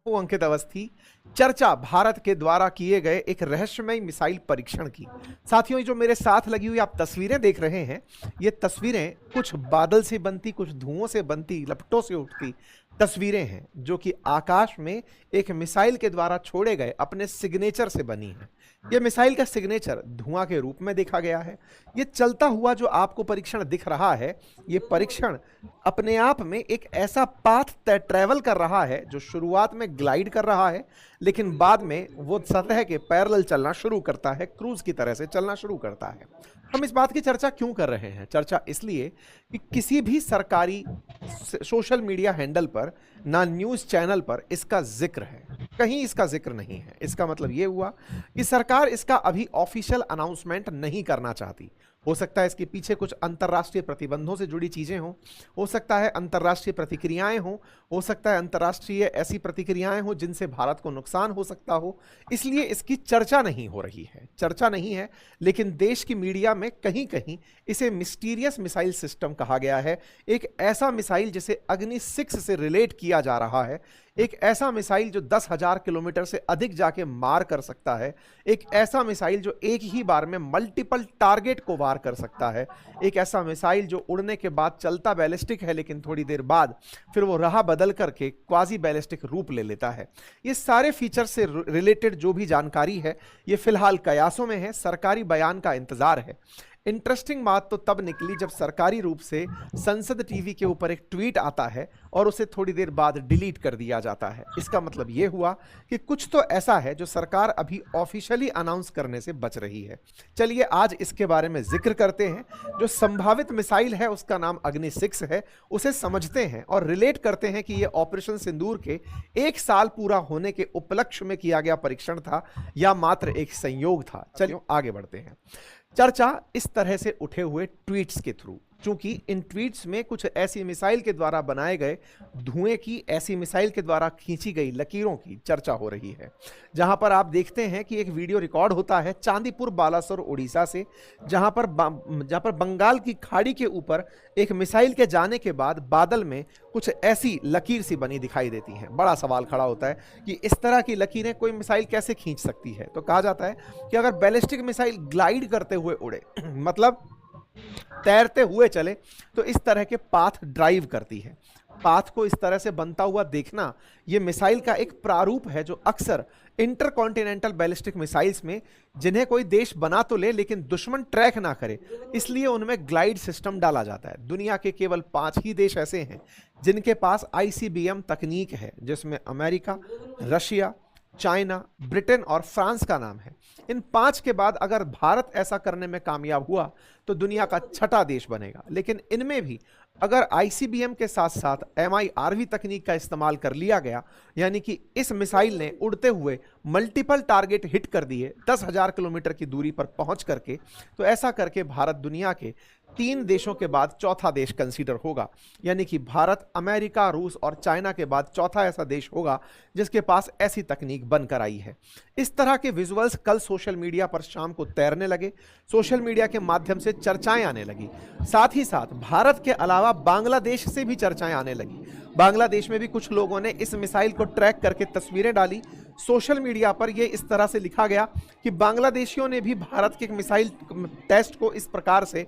हूं अंकित अवस्थी। चर्चा भारत के द्वारा किए गए एक रहस्यमय मिसाइल परीक्षण की। साथियों, ये जो मेरे साथ लगी हुई आप तस्वीरें देख रहे हैं, ये तस्वीरें कुछ बादल से बनती, कुछ धुओं से बनती, लपटों से उठती तस्वीरें हैं, जो कि आकाश में एक मिसाइल के द्वारा छोड़े गए अपने सिग्नेचर से बनी हैं। यह मिसाइल का सिग्नेचर धुआं के रूप में देखा गया है। ये चलता हुआ जो आपको परीक्षण दिख रहा है, ये परीक्षण अपने आप में एक ऐसा पाथ ट्रैवल कर रहा है जो शुरुआत में ग्लाइड कर रहा है, लेकिन बाद में वो सतह के पैरेलल चलना शुरू करता है, क्रूज की तरह से चलना शुरू करता है। हम इस बात की चर्चा क्यों कर रहे हैं? चर्चा इसलिए कि किसी भी सरकारी सोशल मीडिया हैंडल पर, ना न्यूज़ चैनल पर इसका जिक्र है, कहीं इसका जिक्र नहीं है। इसका मतलब ये हुआ कि सरकार इसका अभी ऑफिशियल अनाउंसमेंट नहीं करना चाहती। हो सकता है इसके पीछे कुछ अंतर्राष्ट्रीय प्रतिबंधों से जुड़ी चीजें हों, हो सकता है अंतर्राष्ट्रीय प्रतिक्रियाएं हों, हो सकता है अंतर्राष्ट्रीय ऐसी प्रतिक्रियाएं हों जिनसे भारत को नुकसान हो सकता हो, इसलिए इसकी चर्चा नहीं हो रही है। चर्चा नहीं है, लेकिन देश की मीडिया में कहीं कहीं इसे मिस्टीरियस मिसाइल सिस्टम कहा गया है। एक ऐसा मिसाइल जिसे अग्नि 6 से रिलेट किया जा रहा है, एक ऐसा मिसाइल जो 10,000 किलोमीटर से अधिक जाके मार कर सकता है, एक ऐसा मिसाइल जो एक ही बार में मल्टीपल टारगेट को वार कर सकता है, एक ऐसा मिसाइल जो उड़ने के बाद चलता बैलिस्टिक है, लेकिन थोड़ी देर बाद फिर वो राह बदल करके क्वाजी बैलिस्टिक रूप ले लेता है। ये सारे फीचर से रिलेटेड जो भी जानकारी है, ये फिलहाल कयासों में है, सरकारी बयान का इंतजार है। इंटरेस्टिंग बात तो तब निकली जब सरकारी रूप से संसद टीवी के ऊपर एक ट्वीट आता है और उसे थोड़ी देर बाद डिलीट कर दिया जाता है। इसका मतलब यह हुआ कि कुछ तो ऐसा है जो सरकार अभी ऑफिशियली अनाउंस करने से बच रही है। चलिए आज इसके बारे में जिक्र करते हैं। जो संभावित मिसाइल है उसका नाम अग्नि 6 है, उसे समझते हैं और रिलेट करते हैं कि यह ऑपरेशन सिंदूर के 1 साल पूरा होने के उपलक्ष्य में किया गया परीक्षण था या मात्र एक संयोग था। चलिए आगे बढ़ते हैं। चर्चा इस तरह से उठे हुए ट्वीट्स के थ्रू, चूंकि इन ट्वीट्स में कुछ ऐसी मिसाइल के द्वारा बनाए गए धुएं की, ऐसी मिसाइल के द्वारा खींची गई लकीरों की चर्चा हो रही है। जहां पर आप देखते हैं कि एक वीडियो रिकॉर्ड होता है चांदीपुर बालासोर उड़ीसा से, जहां पर बंगाल की खाड़ी के ऊपर एक मिसाइल के जाने के बाद बादल में कुछ ऐसी लकीर सी बनी दिखाई देती हैं। बड़ा सवाल खड़ा होता है कि इस तरह की लकीरें कोई मिसाइल कैसे खींच सकती है। तो कहा जाता है कि अगर बैलिस्टिक मिसाइल ग्लाइड करते हुए उड़े मतलब तैरते हुए चले, तो इस तरह के पाथ ड्राइव करती है। पाथ को इस तरह से बनता हुआ देखना यह मिसाइल का एक प्रारूप है जो अक्सर इंटरकॉन्टिनेंटल बैलिस्टिक मिसाइल्स में, जिन्हें कोई देश बना तो ले लेकिन दुश्मन ट्रैक ना करे, इसलिए उनमें ग्लाइड सिस्टम डाला जाता है। दुनिया के केवल 5 ही देश ऐसे हैं जिनके पास ICBM तकनीक है, जिसमें अमेरिका, रशिया, चाइना, ब्रिटेन और फ्रांस का नाम है। इन 5 के बाद अगर भारत ऐसा करने में कामयाब हुआ तो दुनिया का 6ठा देश बनेगा। लेकिन इनमें भी अगर ICBM के साथ साथ MIRV तकनीक का इस्तेमाल कर लिया गया, यानी कि इस मिसाइल ने उड़ते हुए मल्टीपल टारगेट हिट कर दिए 10,000 किलोमीटर की दूरी पर पहुंच करके, तो ऐसा करके भारत दुनिया के 3 देशों के बाद चौथा देश कंसीडर होगा। यानी कि भारत, अमेरिका, रूस और चाइना के बाद चौथा ऐसा देश होगा जिसके पास ऐसी तकनीक बनकर आई है। इस तरह के विजुअल्स कल सोशल मीडिया पर शाम को तैरने लगे, सोशल मीडिया के माध्यम से चर्चाएं आने लगी। साथ ही साथ भारत के अलावा बांग्लादेश से भी चर्चाएं आने लगी। बांग्लादेश में भी कुछ लोगों ने इस मिसाइल को ट्रैक करके तस्वीरें डाली। सोशल मीडिया पर यह इस तरह से लिखा गया कि बांग्लादेशियों ने भी भारत के एक मिसाइल टेस्ट को इस प्रकार से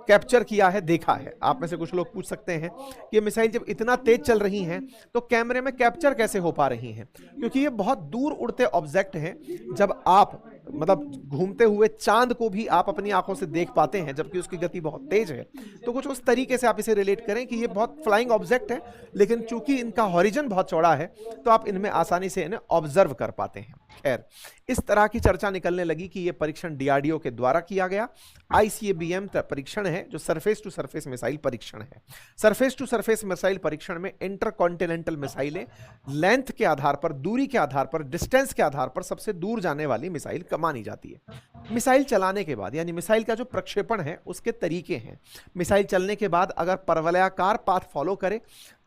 कैप्चर किया है, देखा है। आप में से कुछ लोग पूछ सकते हैं कि ये मिसाइल जब इतना तेज चल रही हैं तो कैमरे में कैप्चर कैसे हो पा रही हैं? क्योंकि ये बहुत दूर उड़ते ऑब्जेक्ट हैं। जब आप घूमते हुए चांद को भी आप अपनी आंखों से देख पाते हैं, जबकि उसकी गति बहुत तेज है, तो कुछ उस तरीके से आप इसे रिलेट करें कि ये बहुत फ्लाइंग ऑब्जेक्ट है, लेकिन चूंकि इनका हॉरिजन बहुत चौड़ा है तो आप इनमें आसानी से इन्हें ऑब्जर्व कर पाते हैं। खैर, इस तरह की चर्चा निकलने लगी कि यह परीक्षण DRDO के द्वारा किया गया ICBM परीक्षण है, जो सरफेस टू सरफेस मिसाइल परीक्षण है। सरफेस टू सरफेस मिसाइल परीक्षण में इंटरकॉन्टिनेंटल मिसाइलें लेंथ के आधार पर, दूरी के आधार पर, डिस्टेंस के आधार पर सबसे दूर जाने वाली मिसाइल मानी जाती है। मिसाइल चलाने के बाद, यानी मिसाइल का जो प्रक्षेपण है उसके तरीके हैं। मिसाइल चलने के बाद अगर परवलयाकार पाथ फॉलो करे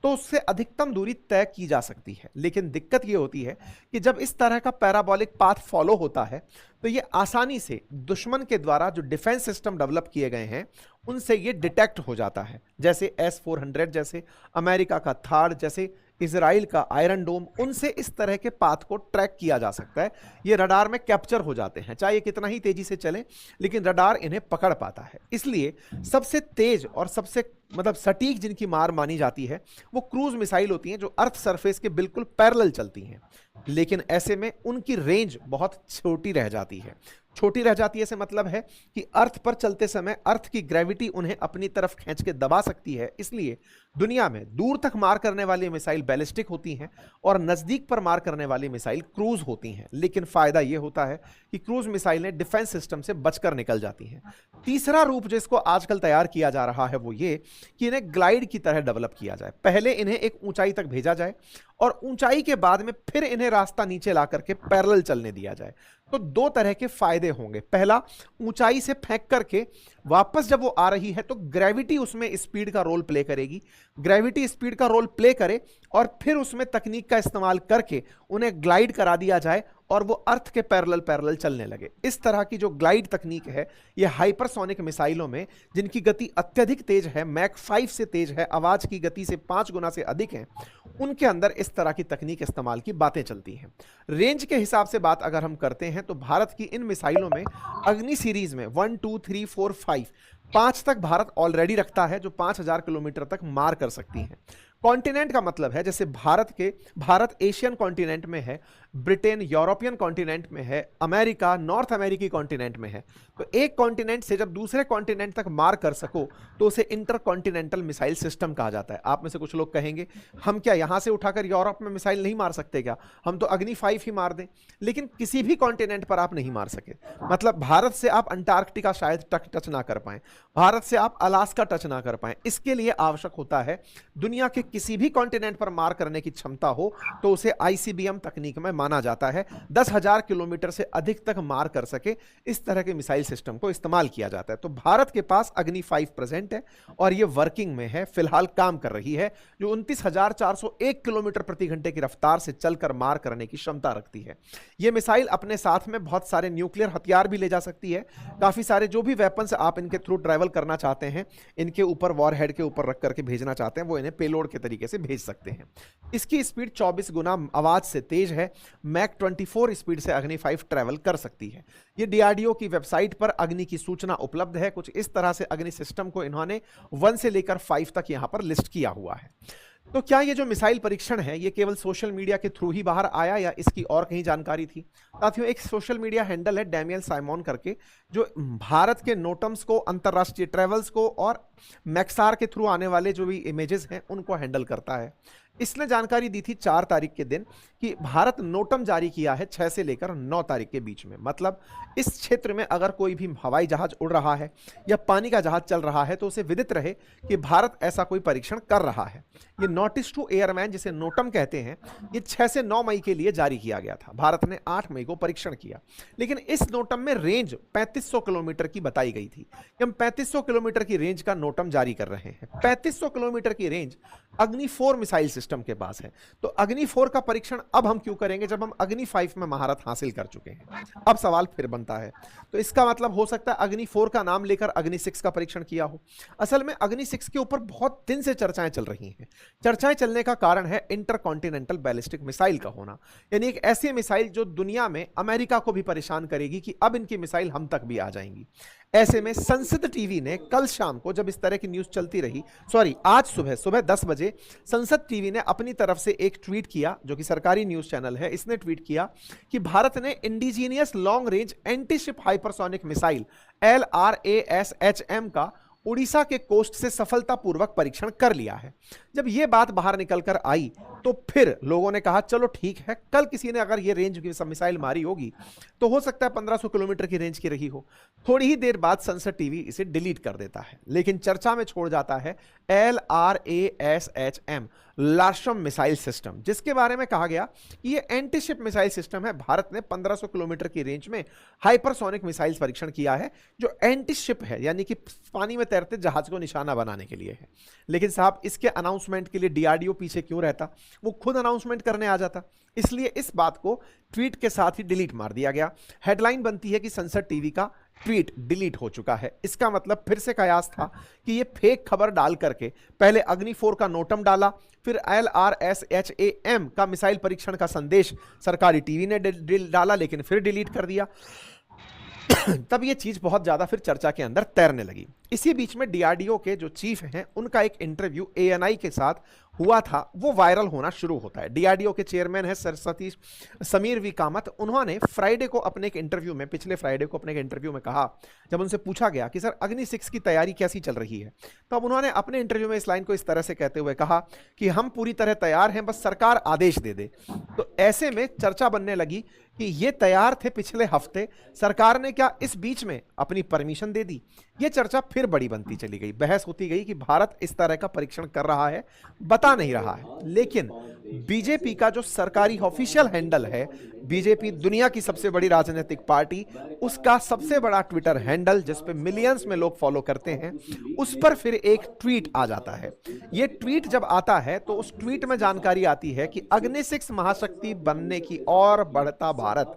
तो उससे अधिकतम दूरी तय की जा सकती है। लेकिन दिक्कत यह होती है कि जब इस तरह का पैराबोलिक पाथ फॉलो होता है तो यह आसानी से दुश्मन के द्वारा जो डिफेंस सिस्टम डेवलप किए गए हैं उनसे यह डिटेक्ट हो जाता है। जैसे S-400, जैसे अमेरिका का थार्ड, जैसे इजराइल का आयरन डोम, उनसे इस तरह के पाथ को ट्रैक किया जा सकता है। ये रडार में कैप्चर हो जाते हैं, चाहे ये कितना ही तेजी से चले, लेकिन रडार इन्हें पकड़ पाता है। इसलिए सबसे तेज और सबसे सटीक जिनकी मार मानी जाती है वो क्रूज मिसाइल होती हैं, जो अर्थ सरफेस के बिल्कुल पैरेलल चलती हैं, लेकिन ऐसे में उनकी रेंज बहुत छोटी रह जाती है। छोटी रह जाती है से मतलब है कि अर्थ पर चलते समय अर्थ की ग्रेविटी उन्हें अपनी तरफ खींच के दबा सकती है। इसलिए दुनिया में दूर तक मार करने वाली मिसाइल बैलिस्टिक होती हैं और नजदीक पर मार करने वाली मिसाइल क्रूज होती हैं। लेकिन फायदा यह होता है कि क्रूज मिसाइलें डिफेंस सिस्टम से बचकर निकल जाती हैं। तीसरा रूप जिसको आजकल तैयार किया जा रहा है वो ये कि इन्हें ग्लाइड की तरह डेवलप किया जाए। पहले इन्हें एक ऊंचाई तक भेजा जाए और ऊंचाई के बाद में फिर इन्हें रास्ता नीचे ला करके पैरेलल चलने दिया जाए। तो दो तरह के फायदे होंगे। पहला, ऊंचाई से फेंक करके वापस जब वो आ रही है तो ग्रेविटी उसमें स्पीड का रोल प्ले करेगी, ग्रेविटी स्पीड का रोल प्ले करे और फिर उसमें तकनीक का इस्तेमाल करके उन्हें ग्लाइड करा दिया जाए और वो अर्थ के पैरेलल पैरेलल चलने लगे। इस तरह की जो ग्लाइड तकनीक है ये हाइपरसोनिक मिसाइलों में, जिनकी गति अत्यधिक तेज है, मैक 5 से तेज है, आवाज की गति से 5 गुना से अधिक है, उनके अंदर इस तरह की तकनीक इस्तेमाल की बातें चलती हैं। रेंज के हिसाब से बात अगर हम करते हैं तो भारत की इन मिसाइलों में अग्नि सीरीज में 1 2 3 4 5 तक भारत ऑलरेडी रखता है, जो 5000 किलोमीटर तक मार कर सकती हैं। कॉन्टिनेंट का मतलब है जैसे भारत एशियन कॉन्टिनेंट में है, ब्रिटेन यूरोपियन कॉन्टिनेंट में है, अमेरिका नॉर्थ अमेरिकी कॉन्टिनेंट में है। तो एक कॉन्टिनेंट से जब दूसरे कॉन्टिनेंट तक मार कर सको तो उसे इंटरकॉन्टिनेंटल मिसाइल सिस्टम कहा जाता है। आप में से कुछ लोग कहेंगे हम क्या यहां से उठाकर यूरोप में मिसाइल नहीं मार सकते क्या, हम तो अग्नि 5 ही मार दें। लेकिन किसी भी कॉन्टिनेंट पर आप नहीं मार सके। मतलब भारत से आप अंटार्कटिका शायद टच ना कर पाए, भारत से आप अलास्का टच ना कर पाए। इसके लिए आवश्यक होता है दुनिया के किसी भी कॉन्टिनेंट पर मार करने की क्षमता हो तो उसे आईसीबीएम तकनीक में माना जाता है। 10,000 किलोमीटर से अधिक तक मार कर सके इस तरह के मिसाइल सिस्टम को इस्तेमाल किया जाता है। तो भारत के पास अग्नि 5 प्रेजेंट है और यह वर्किंग में है, फिलहाल काम कर रही है, जो 29,401 किलोमीटर प्रति घंटे की रफ्तार से चलकर मार करने की क्षमता रखती है। यह मिसाइल अपने साथ में बहुत सारे न्यूक्लियर हथियार भी ले जा सकती है। काफी सारे जो भी वेपन्स आप इनके थ्रू ट्रैवल करना चाहते हैं, इनके ऊपर वॉरहेड के ऊपर रख करके भेजना चाहते हैं, वो इन्हें पेलोड के तरीके से भेज सकते हैं। इसकी स्पीड 24 गुना आवाज से तेज है। मैक 24 स्पीड से अग्नि 5 ट्रैवल कर सकती है। ये डीआरडीओ की वेबसाइट पर अग्नि की सूचना उपलब्ध है। कुछ इस तरह से अग्नि सिस्टम को इन्होंने 1 से लेकर 5 तक यहां पर लिस्ट किया हुआ है। तो क्या ये जो मिसाइल परीक्षण है ये केवल सोशल मीडिया के थ्रू ही बाहर आया या इसकी और कहीं जानकारी थी? साथियों, एक सोशल मीडिया हैंडल है डैमियल साइमोन करके, जो भारत के नोटम्स को, अंतरराष्ट्रीय ट्रेवल्स को और मैक्सार के थ्रू आने वाले जो भी इमेजेस हैं उनको हैंडल करता है। इसने जानकारी दी थी 4 तारीख के दिन कि भारत नोटम जारी किया है 6 से लेकर 9 तारीख के बीच में। मतलब इस क्षेत्र में अगर कोई भी हवाई जहाज उड़ रहा है या पानी का जहाज चल रहा है तो उसे विदित रहे कि भारत ऐसा कोई परीक्षण कर रहा है। ये नोटिस टू एयरमैन जिसे नोटम कहते हैं, ये 6 से 9 मई के लिए जारी किया गया था। भारत ने 8 मई को परीक्षण किया, लेकिन इस नोटम में रेंज 3500 किलोमीटर की बताई गई थी। हम 3500 किलोमीटर की रेंज का नोटम जारी कर रहे हैं। 3500 किलोमीटर की रेंज अग्नि 4 मिसाइल सिस्टम के पास है। तो अग्नि 4 का परीक्षण अब हम क्यों करेंगे जब हम अग्नि 5 में महारत हासिल कर चुके हैं? अब सवाल फिर बनता है। तो इसका मतलब हो सकता है अग्नि 4 का नाम लेकर अग्नि 6 का परीक्षण किया हो। असल में अग्नि 6 के ऊपर बहुत दिन से चर्चाएं चल रही हैं। चर्चाएं चलने का कारण है इंटरकॉन्टिनेंटल बैलिस्टिक मिसाइल का होना, यानी एक ऐसी मिसाइल जो दुनिया में अमेरिका को भी परेशान करेगी कि अब इनकी मिसाइल हम तक भी आ जाएंगी। ऐसे में संसद टीवी ने कल शाम को जब इस तरह की न्यूज चलती रही, आज सुबह 10 बजे संसद टीवी ने अपनी तरफ से एक ट्वीट किया, जो कि सरकारी न्यूज चैनल है, इसने ट्वीट किया कि भारत ने indigenous long range antiship hypersonic missile LRASHM का उड़ीसा के कोस्ट से सफलतापूर्वक परीक्षण कर लिया है। जब यह बात बाहर निकलकर आई तो फिर लोगों ने कहा चलो ठीक है, कल किसी ने अगर ये रेंज की मिसाइल मारी होगी तो हो सकता है 1500 किलोमीटर की रेंज की रही हो। थोड़ी ही देर बाद संसद टीवी इसे डिलीट कर देता है, लेकिन चर्चा में छोड़ जाता है LRASHM लार्शम मिसाइल सिस्टम, जिसके बारे में कहा गया कि ये एंटीशिप मिसाइल सिस्टम है। भारत ने 1500 किलोमीटर की रेंज में हाइपरसोनिक मिसाइल परीक्षण किया है, जो एंटीशिप है, यानी कि पानी में तैरते जहाज को निशाना बनाने के लिए है। लेकिन साहब, इसके अनाउंसमेंट के लिए डीआरडीओ पीछे क्यों रहता? वो खुद अनाउंसमेंट करने आ जाता। इसलिए इस बात को ट्वीट के साथ ही डिलीट मार दिया गया। हेडलाइन बनती है कि संसद टीवी का ट्वीट डिलीट हो चुका है। इसका मतलब फिर से कयास था कि ये फेक खबर डाल करके पहले अग्नि 4 का नोटम डाला, फिर LRSHAM का मिसाइल परीक्षण का संदेश सरकारी टीवी ने डाला, लेकिन फिर डिलीट कर दिया। तब ये चीज बहुत ज्यादा फिर चर्चा के अंदर तैरने लगी। इसी बीच में डीआरडीओ के जो चीफ हैं उनका एक इंटरव्यू ANI के साथ हुआ था, वो वायरल होना शुरू होता है। डीआरडीओ के चेयरमैन है समीर वी कामत। उन्होंने फ्राइडे को अपने एक इंटरव्यू में, पिछले फ्राइडे को अपने एक इंटरव्यू में कहा, जब उनसे पूछा गया कि सर अग्नि 6 की तैयारी कैसी चल रही है, तो अब उन्होंने अपने इंटरव्यू में इस लाइन को इस तरह से कहते हुए कहा कि हम पूरी तरह तैयार हैं, बस सरकार आदेश दे दे। तो ऐसे में चर्चा बनने लगी कि ये तैयार थे पिछले हफ्ते, सरकार ने क्या इस बीच में अपनी परमिशन दे दी। ये चर्चा फिर बड़ी बनती चली गई, बहस होती गई कि भारत इस तरह का परीक्षण कर रहा है, बता नहीं रहा है। लेकिन बीजेपी का जो सरकारी ऑफिशियल हैंडल है, बीजेपी दुनिया की सबसे बड़ी राजनीतिक पार्टी, उसका सबसे बड़ा ट्विटर हैंडल जिस पे मिलियंस में लोग फॉलो करते हैं, उस पर फिर एक ट्वीट आ जाता है। ये ट्वीट जब आता है तो उस ट्वीट में जानकारी आती है कि अग्नि 6 महाशक्ति बनने की ओर बढ़ता भारत।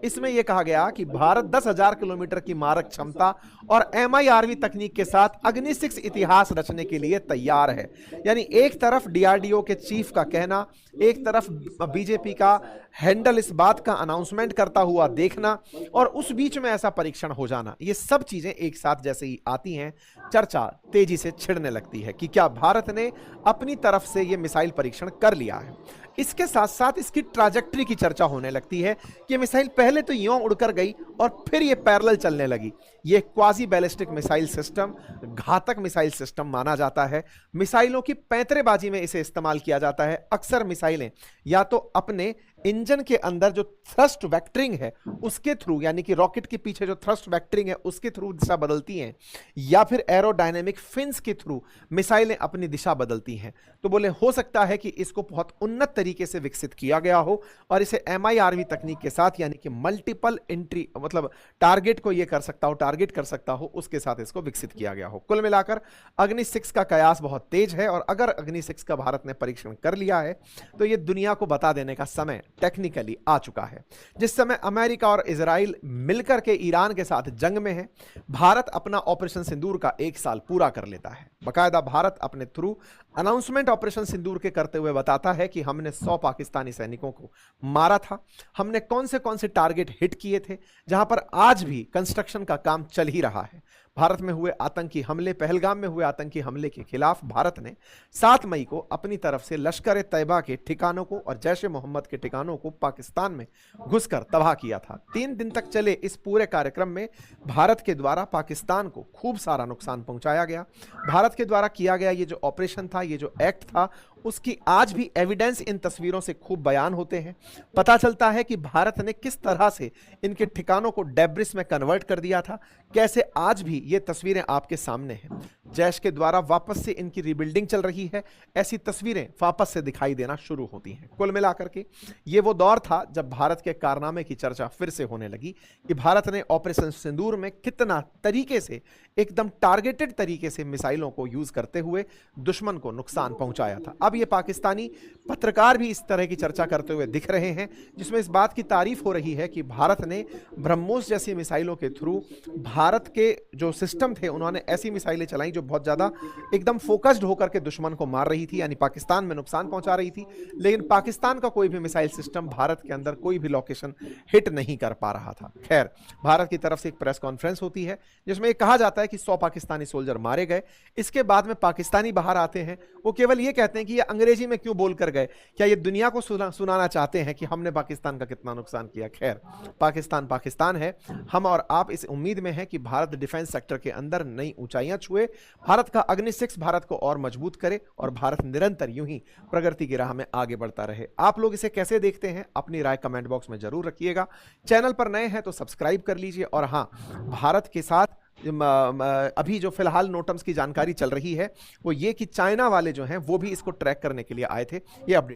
इसमें यह कहा गया कि भारत 10,000 किलोमीटर की मारक क्षमता और MIRV तकनीक के साथ अग्नि 6 इतिहास रचने के लिए तैयार है। यानी एक तरफ डीआरडीओ के चीफ का कहना, एक तरफ बीजेपी का हैंडल इस बात का अनाउंसमेंट करता हुआ देखना, और उस बीच में ऐसा परीक्षण हो जाना, ये सब चीजें एक साथ जैसे ही आती हैं, चर्चा तेजी से छिड़ने लगती है कि क्या भारत ने अपनी तरफ से ये मिसाइल परीक्षण कर लिया है। इसके साथ साथ इसकी ट्रैजेक्टरी की चर्चा होने लगती है कि मिसाइल पहले तो यूं उड़कर गई और फिर ये पैरेलल चलने लगी। ये क्वाजी बैलिस्टिक मिसाइल सिस्टम घातक मिसाइल सिस्टम माना जाता है। मिसाइलों की पैंतरेबाजी में इसे इस्तेमाल किया जाता है। अक्सर मिसाइलें या तो अपने इंजन के अंदर जो थ्रस्ट वेक्टरिंग है उसके थ्रू, यानी कि रॉकेट के पीछे जो थ्रस्ट वेक्टरिंग है उसके थ्रू दिशा बदलती हैं, या फिर एरोडायनेमिक फिन्स के थ्रू मिसाइलें अपनी दिशा बदलती हैं। तो बोले हो सकता है कि इसको बहुत उन्नत तरीके से विकसित किया गया हो और इसे MIRV तकनीक के साथ, यानी कि मल्टीपल एंट्री, मतलब टारगेट को ये कर सकता हो, टारगेट कर सकता हो, उसके साथ इसको विकसित किया गया हो। कुल मिलाकर अग्नि 6 का कयास बहुत तेज है, और अगर अग्नि 6 का भारत ने परीक्षण कर लिया है तो ये दुनिया को बता देने का समय टेक्निकली आ चुका है। जिस समय अमेरिका और इजराइल मिलकर के ईरान के साथ जंग में है, भारत अपना ऑपरेशन सिंदूर का 1 साल पूरा कर लेता है। बाकायदा भारत अपने थ्रू अनाउंसमेंट ऑपरेशन सिंदूर के करते हुए बताता है कि हमने 100 पाकिस्तानी सैनिकों को मारा था, हमने कौन से टारगेट हिट किए थे, जहां पर आज भी कंस्ट्रक्शन का काम चल ही रहा है। भारत में हुए आतंकी हमले, पहलगाम में हुए आतंकी हमले के खिलाफ भारत ने 7 मई को अपनी तरफ से लश्कर ए तैयबा के ठिकानों को और जैश ए मोहम्मद के ठिकानों को पाकिस्तान में घुसकर तबाह किया था। 3 दिन तक चले इस पूरे कार्यक्रम में भारत के द्वारा पाकिस्तान को खूब सारा नुकसान पहुंचाया गया। भारत के द्वारा किया गया ये जो ऑपरेशन था, ये जो एक्ट था, उसकी आज भी एविडेंस इन तस्वीरों से खूब बयान होते हैं। पता चलता है कि भारत ने किस तरह से इनके ठिकानों को डेब्रिस में कन्वर्ट कर दिया था, कैसे आज भी ये तस्वीरें आपके सामने हैं। जैश के द्वारा वापस से इनकी रिबिल्डिंग चल रही है, ऐसी तस्वीरें वापस से दिखाई देना शुरू होती हैं। कुल मिलाकर के ये वो दौर था जब भारत के कारनामे की चर्चा फिर से होने लगी कि भारत ने ऑपरेशन सिंदूर में कितना तरीके से, एकदम टारगेटेड तरीके से मिसाइलों को यूज करते हुए दुश्मन को नुकसान पहुंचाया था। अब ये पाकिस्तानी पत्रकार भी इस तरह की चर्चा करते हुए दिख रहे हैं, जिसमें इस बात की तारीफ हो रही है कि भारत ने ब्रह्मोस जैसी मिसाइलों के थ्रू, भारत के जो सिस्टम थे उन्होंने ऐसी मिसाइलें चलाई जो बहुत ज्यादा एकदम फोकस्ड होकर के दुश्मन को मार रही थी, यानी पाकिस्तान में नुकसान पहुंचा रही थी। लेकिन पाकिस्तान का कोई भी मिसाइल सिस्टम भारत के अंदर कोई भी लोकेशन हिट नहीं कर पा रहा था। खैर, भारत की तरफ से एक प्रेस कॉन्फ्रेंस होती है जिसमें कहा जाता है कि 100 पाकिस्तानी सोल्जर मारे गए। इसके बाद में पाकिस्तानी बाहर आते हैं, वो केवल ये कहते हैं कि ये अंग्रेजी में क्यों बोल कर गए, क्या ये दुनिया को सुनाना चाहते हैं कि हमने पाकिस्तान का कितना नुकसान किया। खैर, पाकिस्तान पाकिस्तान है। हम और आप इस उम्मीद में हैं कि भारत डिफेंस सेक्टर के अंदर नई ऊंचाइयां छुए, भारत का अग्नि 6 भारत को और मजबूत करे और भारत निरंतर यूं ही प्रगति की राह में आगे बढ़ता रहे। आप लोग इसे कैसे देखते हैं, अपनी राय कमेंट बॉक्स में जरूर रखिएगा। चैनल पर नए हैं तो सब्सक्राइब कर लीजिए। और हाँ, भारत के साथ अभी जो फिलहाल नोटम्स की जानकारी चल रही है वो ये कि चाइना वाले जो हैं वो भी इसको ट्रैक करने के लिए आए थे। ये अपडेट